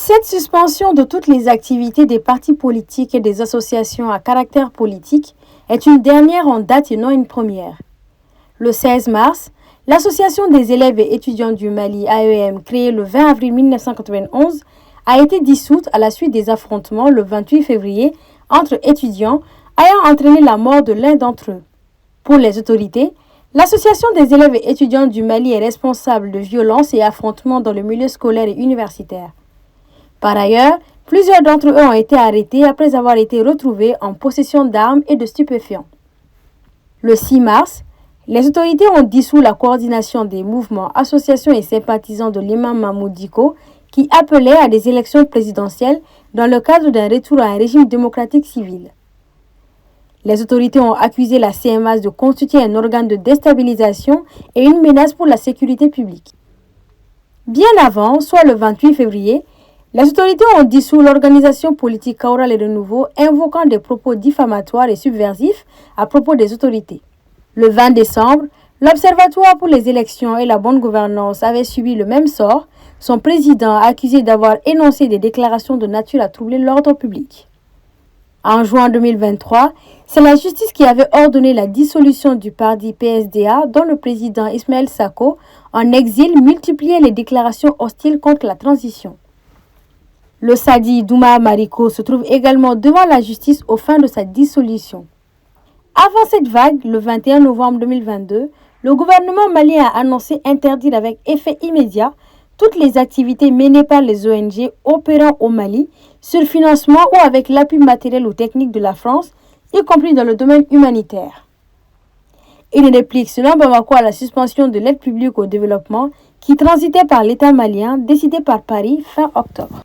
Cette suspension de toutes les activités des partis politiques et des associations à caractère politique est une dernière en date et non une première. Le 16 mars, l'Association des élèves et étudiants du Mali, AEM, créée le 20 avril 1991, a été dissoute à la suite des affrontements le 28 février entre étudiants ayant entraîné la mort de l'un d'entre eux. Pour les autorités, l'Association des élèves et étudiants du Mali est responsable de violences et affrontements dans le milieu scolaire et universitaire. Par ailleurs, plusieurs d'entre eux ont été arrêtés après avoir été retrouvés en possession d'armes et de stupéfiants. Le 6 mars, les autorités ont dissous la coordination des mouvements, associations et sympathisants de l'imam Mahmoud Dicko qui appelaient à des élections présidentielles dans le cadre d'un retour à un régime démocratique civil. Les autorités ont accusé la CMA de constituer un organe de déstabilisation et une menace pour la sécurité publique. Bien avant, soit le 28 février, les autorités ont dissous l'organisation politique Kaoral et Renouveau, invoquant des propos diffamatoires et subversifs à propos des autorités. Le 20 décembre, l'Observatoire pour les élections et la bonne gouvernance avait subi le même sort, son président accusé d'avoir énoncé des déclarations de nature à troubler l'ordre public. En juin 2023, c'est la justice qui avait ordonné la dissolution du parti PSDA dont le président Ismaël Sako, en exil, multipliait les déclarations hostiles contre la transition. Le Sadi Douma Mariko se trouve également devant la justice aux fins de sa dissolution. Avant cette vague, le 21 novembre 2022, le gouvernement malien a annoncé interdire avec effet immédiat toutes les activités menées par les ONG opérant au Mali sur financement ou avec l'appui matériel ou technique de la France, y compris dans le domaine humanitaire. Une réplique selon Bamako à la suspension de l'aide publique au développement qui transitait par l'État malien décidée par Paris fin octobre.